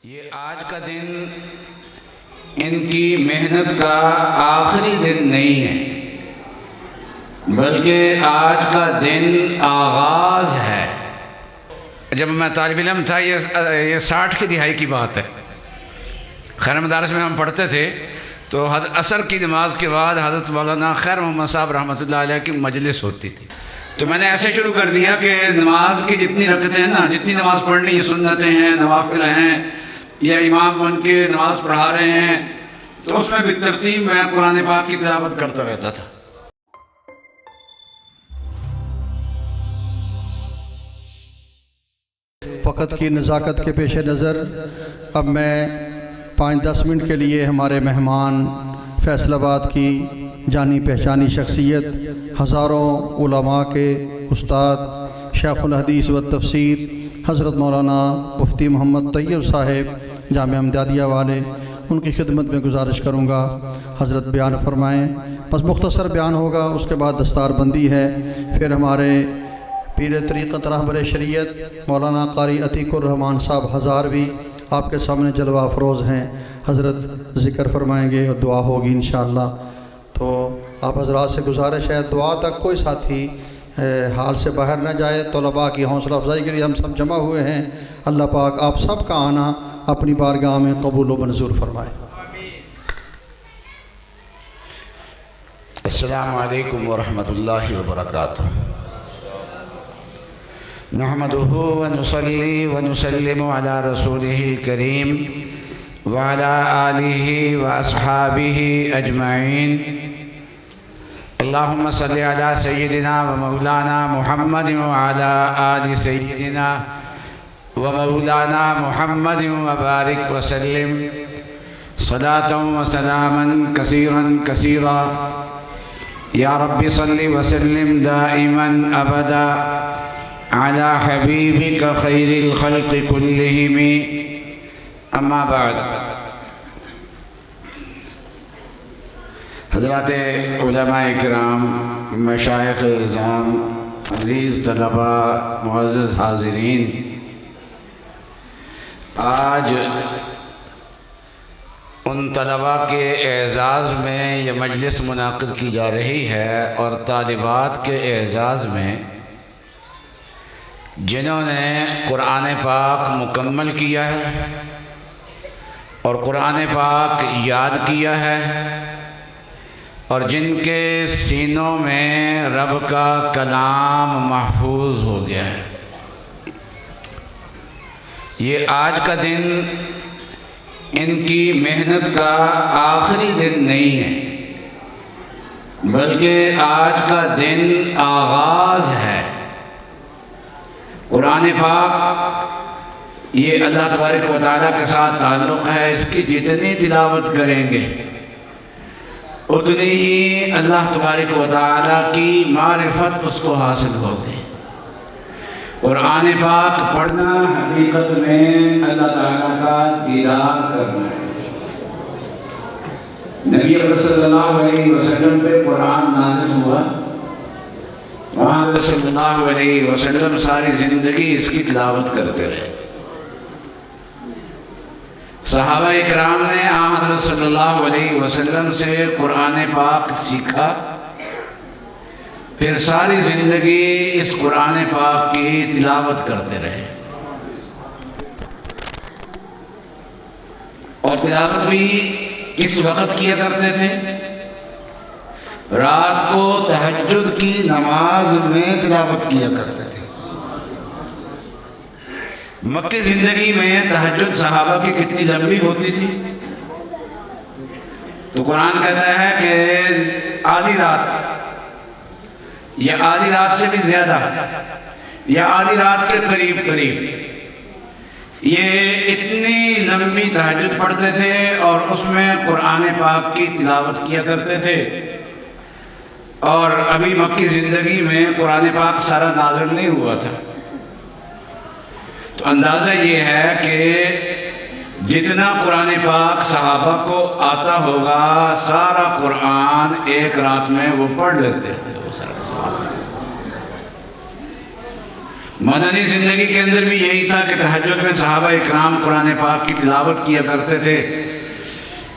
یہ آج کا دن ان کی محنت کا آخری دن نہیں ہے، بلکہ آج کا دن آغاز ہے۔ جب میں طالب علم تھا، یہ 60 کی دہائی کی بات ہے، خیر مدارس میں ہم پڑھتے تھے، تو عصر کی نماز کے بعد حضرت مولانا خیر محمد صاحب رحمۃ اللہ علیہ کی مجلس ہوتی تھی۔ تو میں نے ایسے شروع کر دیا کہ نماز کی جتنی رکعتیں ہیں نا، جتنی نماز پڑھنی، یہ سنتیں ہیں، نوافل ہیں، یا امام بن کے نماز پڑھا رہے ہیں، تو اس میں بالترتیب میں قرآن پاک کی تلاوت کرتا رہتا تھا۔ وقت کی نزاکت کے پیش نظر اب میں 5-10 منٹ کے لیے ہمارے مہمان فیصل آباد کی جانی پہچانی شخصیت، ہزاروں علماء کے استاد، شیخ الحدیث و تفسیر حضرت مولانا مفتی محمد طیب صاحب جامعہ امدادیہ والے، ان کی خدمت میں گزارش کروں گا حضرت بیان فرمائیں۔ بس مختصر بیان ہوگا، اس کے بعد دستار بندی ہے، پھر ہمارے پیر طریقت رہبر شریعت مولانا قاری عتیق الرحمان صاحب ہزاروی آپ کے سامنے جلوہ افروز ہیں، حضرت ذکر فرمائیں گے اور دعا ہوگی انشاءاللہ۔ تو آپ حضرات سے گزارش ہے، دعا تک کوئی ساتھی حال سے باہر نہ جائے۔ طلباء کی حوصلہ افزائی کے لیے ہم سب جمع ہوئے ہیں، اللہ پاک آپ سب کا آنا اپنی بارگاہ میں قبول و منظور فرمائے۔ السلام علیکم ورحمۃ اللہ وبرکاتہ۔ نحمدہ ونصلی ونسلم علی رسولہ الکریم وعلی آلہ واصحابہ اجمعین۔ اللہم صلی علی سیدنا و مولانا محمد وعلی آل سیدنا و مولانا محمد وبارک وسلم صلاۃ و سلاما کثیرا کثیرا یا رب صلی وسلم دائما ابدا علی حبیبک خیر الخلق کلہم، اما بعد۔ حضرات علماء اکرام، مشائخ اعظام، عزیز طلباء، معزز حاضرین، آج ان طلباء کے اعزاز میں یہ مجلس منعقد کی جا رہی ہے، اور طالبات کے اعزاز میں جنہوں نے قرآن پاک مکمل کیا ہے اور قرآن پاک یاد کیا ہے، اور جن کے سینوں میں رب کا کلام محفوظ ہو گیا ہے۔ یہ آج کا دن ان کی محنت کا آخری دن نہیں ہے، بلکہ آج کا دن آغاز ہے۔ قرآن پاک یہ اللہ تبارک و تعالیٰ کے ساتھ تعلق ہے، اس کی جتنی تلاوت کریں گے اتنی ہی اللہ تبارک و تعالیٰ کی معرفت اس کو حاصل ہوگی۔ قرآن پاک پڑھنا حقیقت میں اللہ تعالیٰ کا دیدار کرنا ہے۔ نبی صلی اللہ علیہ وسلم پہ قرآن نازل ہوا، وہاں صلی اللہ علیہ وسلم ساری زندگی اس کی تلاوت کرتے رہے۔ صحابہ اکرام نے حضرت صلی اللہ علیہ وسلم سے قرآن پاک سیکھا، پھر ساری زندگی اس قرآن پاک کی تلاوت کرتے رہے، اور تلاوت بھی اس وقت کیا کرتے تھے، رات کو تہجد کی نماز میں تلاوت کیا کرتے تھے۔ مکی زندگی میں تہجد صحابہ کی کتنی لمبی ہوتی تھی؟ تو قرآن کہتا ہے کہ آدھی رات یا آدھی رات سے بھی زیادہ یا آدھی رات کے قریب یہ اتنی لمبی تہجد پڑھتے تھے، اور اس میں قرآن پاک کی تلاوت کیا کرتے تھے۔ اور ابھی مکی زندگی میں قرآن پاک سارا نازل نہیں ہوا تھا، تو اندازہ یہ ہے کہ جتنا قرآن پاک صحابہ کو آتا ہوگا، سارا قرآن ایک رات میں وہ پڑھ لیتے ہیں۔ مدنی زندگی کے اندر بھی یہی تھا کہ تہجد میں صحابہ اکرام قرآن پاک کی تلاوت کیا کرتے تھے۔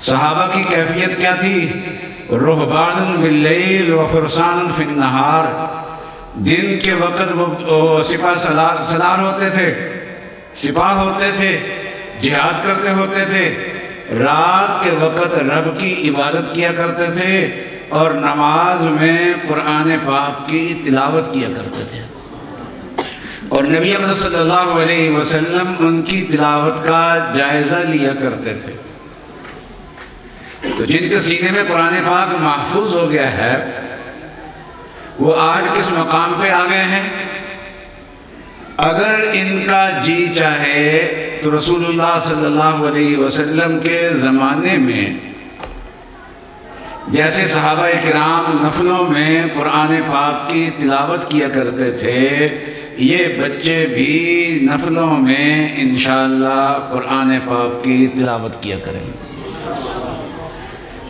صحابہ کی کیفیت کیا تھی؟ رہبان باللیل و فرسان فی النہار، دن کے وقت وہ سپاہ سالار ہوتے تھے، سپاہ ہوتے تھے، جہاد کرتے ہوتے تھے، رات کے وقت رب کی عبادت کیا کرتے تھے اور نماز میں قرآن پاک کی تلاوت کیا کرتے تھے، اور نبی اکرم صلی اللہ علیہ وسلم ان کی تلاوت کا جائزہ لیا کرتے تھے۔ تو جن کے سینے میں قرآن پاک محفوظ ہو گیا ہے وہ آج کس مقام پہ آ گئے ہیں؟ اگر ان کا جی چاہے تو رسول اللہ صلی اللہ علیہ وسلم کے زمانے میں جیسے صحابہ اکرام نفلوں میں قرآن پاک کی تلاوت کیا کرتے تھے، یہ بچے بھی نفلوں میں انشاءاللہ قرآن پاک کی تلاوت کیا کریں گے۔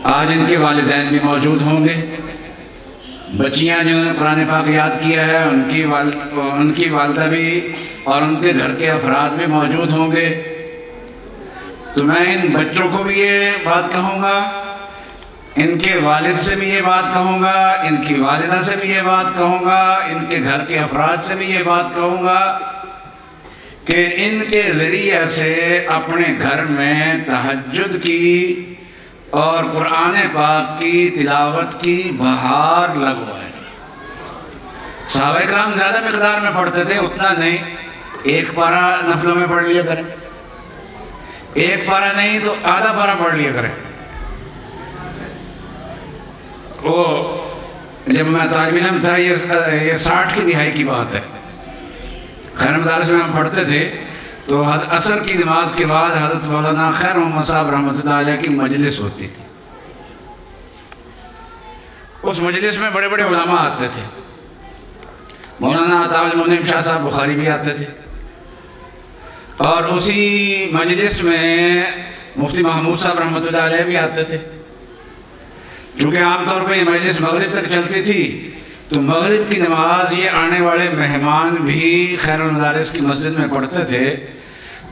آج ان کے والدین بھی موجود ہوں گے، بچیاں جنہوں نے قرآن پاک یاد کیا ہے ان کی والدہ بھی اور ان کے گھر کے افراد بھی موجود ہوں گے۔ تو میں ان بچوں کو بھی یہ بات کہوں گا، ان کے والد سے بھی یہ بات کہوں گا، ان کی والدہ سے بھی یہ بات کہوں گا، ان کے گھر کے افراد سے بھی یہ بات کہوں گا کہ ان کے ذریعے سے اپنے گھر میں تہجد کی اور قرآن پاک کی تلاوت کی بہار لگوائیں۔ صحابہ کرام زیادہ مقدار میں پڑھتے تھے، اتنا نہیں، ایک پارہ نفلوں میں پڑھ لیا کریں، ایک پارہ نہیں تو آدھا پارہ پڑھ لیا کریں۔ وہ جب میں طالب علم تھا، یہ 60 کی دہائی کی بات ہے، خیر مدارس میں ہم پڑھتے تھے، تو عصر کی نماز کے بعد حضرت مولانا خیر محمد صاحب رحمۃ اللہ علیہ کی مجلس ہوتی تھی۔ اس مجلس میں بڑے بڑے علماء آتے تھے، مولانا عطا المنعم شاہ صاحب بخاری بھی آتے تھے، اور اسی مجلس میں مفتی محمود صاحب رحمۃ اللہ علیہ بھی آتے تھے۔ چونکہ عام طور پہ یہ مجلس مغرب تک چلتی تھی، تو مغرب کی نماز یہ آنے والے مہمان بھی خیر المدارس کی مسجد میں پڑھتے تھے،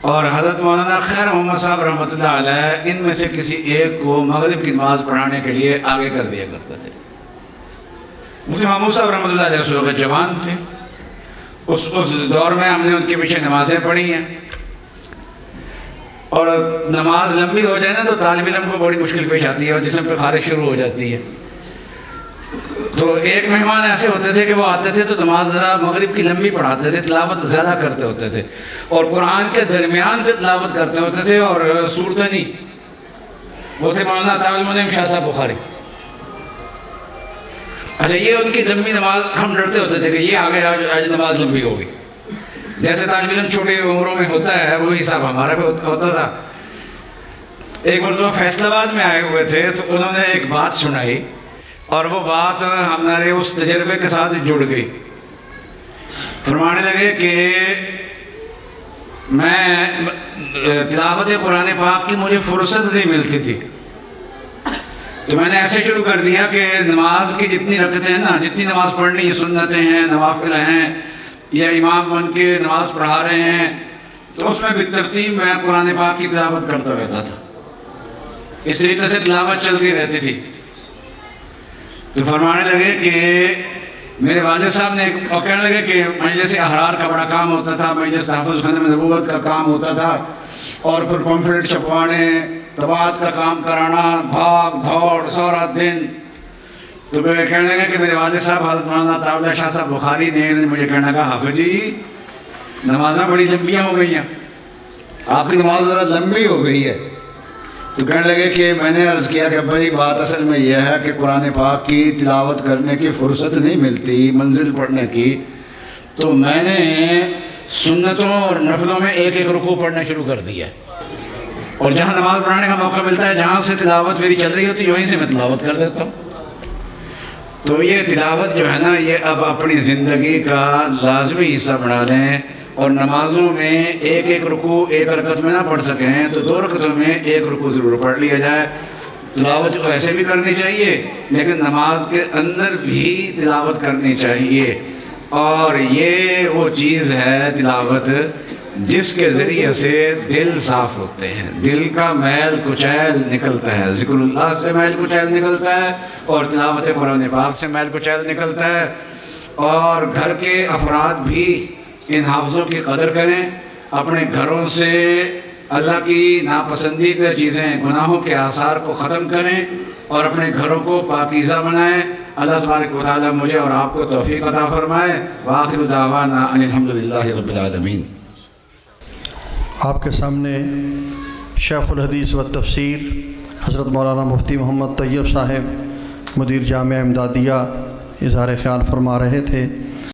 اور حضرت مولانا خیر محمد صاحب رحمۃ اللہ علیہ ان میں سے کسی ایک کو مغرب کی نماز پڑھانے کے لیے آگے کر دیا کرتے تھے۔ مفتی محمود صاحب رحمۃ اللہ علیہ اس وقت جوان تھے، اس دور میں ہم نے ان کے پیچھے نمازیں پڑھی ہیں، اور نماز لمبی ہو جائے نا تو طالب علم کو بڑی مشکل پیش آتی ہے اور جسم پہ خارش شروع ہو جاتی ہے۔ تو ایک مہمان ایسے ہوتے تھے کہ وہ آتے تھے تو نماز ذرا مغرب کی لمبی پڑھاتے تھے، تلاوت زیادہ کرتے ہوتے تھے، اور قرآن کے درمیان سے تلاوت کرتے ہوتے تھے، اور صورتیں نہیں۔ وہ تھے مولانا عطا المنعم شاہ صاحب بخاری۔ اچھا، یہ ان کی لمبی نماز، ہم ڈرتے ہوتے تھے کہ یہ آگے آج نماز لمبی ہوگی، جیسے طالب علم چھوٹے عمروں میں ہوتا ہے وہی حساب ہمارا بھی ہوتا تھا۔ ایک مرتبہ فیصل آباد میں آئے ہوئے تھے تو انہوں نے ایک بات سنائی، اور وہ بات ہمارے اس تجربے کے ساتھ جڑ گئی۔ فرمانے لگے کہ میں تلاوت قرآن پاک کی مجھے فرصت نہیں ملتی تھی، تو میں نے ایسے شروع کر دیا کہ نماز کی جتنی رکعتیں ہیں نا، جتنی نماز پڑھنی، یہ سنتیں ہیں، نوافل ہیں، یا امام بن کے نماز پڑھا رہے ہیں، تو اس میں بالترتیب میں قرآن پاک کی تلاوت کرتا رہتا تھا۔ اس طریقے سے تلاوت چلتی رہتی تھی۔ تو فرمانے لگے کہ میرے والد صاحب نے اور کہنے لگے کہ مجلس احرار کا بڑا کام ہوتا تھا، مجلس تحفظ ختم نبوت کا کام ہوتا تھا، اور پھر پمفلٹ چھپوانے، طباعت کا کام کرانا، بھاگ دوڑ سارا دن۔ تو میں کہنے لگا کہ میرے والد صاحب حضرت مولانا عطا شاہ صاحب بخاری نے مجھے کہنے لگا، حافظ جی نمازیں بڑی لمبیاں ہو گئی ہیں، آپ کی نماز ذرا لمبی ہو گئی ہے۔ تو کہنے لگے کہ میں نے عرض کیا کہ بھائی بات اصل میں یہ ہے کہ قرآن پاک کی تلاوت کرنے کی فرصت نہیں ملتی، منزل پڑھنے کی، تو میں نے سنتوں اور نفلوں میں ایک ایک رکوع پڑھنا شروع کر دیا، اور جہاں نماز پڑھانے کا موقع ملتا ہے، جہاں سے تلاوت میری چل رہی ہوتی ہے وہیں سے میں تلاوت کر دیتا ہوں۔ تو یہ تلاوت جو ہے نا، یہ اب اپنی زندگی کا لازمی حصہ بنا لیں، اور نمازوں میں ایک ایک رکوع ایک رکعت میں نہ پڑھ سکیں تو 2 رکعتوں میں ایک رکوع ضرور پڑھ لیا جائے۔ تلاوت ایسے بھی کرنی چاہیے، لیکن نماز کے اندر بھی تلاوت کرنی چاہیے، اور یہ وہ چیز ہے تلاوت جس کے ذریعے سے دل صاف ہوتے ہیں، دل کا میل کچیل نکلتا ہے، ذکر اللہ سے میل کچیل نکلتا ہے اور تلاوت قرآن پاک سے میل کچیل نکلتا ہے۔ اور گھر کے افراد بھی ان حافظوں کی قدر کریں، اپنے گھروں سے اللہ کی ناپسندیدہ چیزیں، گناہوں کے آثار کو ختم کریں اور اپنے گھروں کو پاکیزہ بنائیں۔ اللہ تبارک و تعالیٰ مجھے اور آپ کو توفیق عطا فرمائے۔ وآخر دعوانا ان الحمدللہ رب العالمین۔ آپ کے سامنے شیخ الحدیث و تفسیر حضرت مولانا مفتی محمد طیب صاحب مدیر جامعہ امدادیہ اظہار خیال فرما رہے تھے۔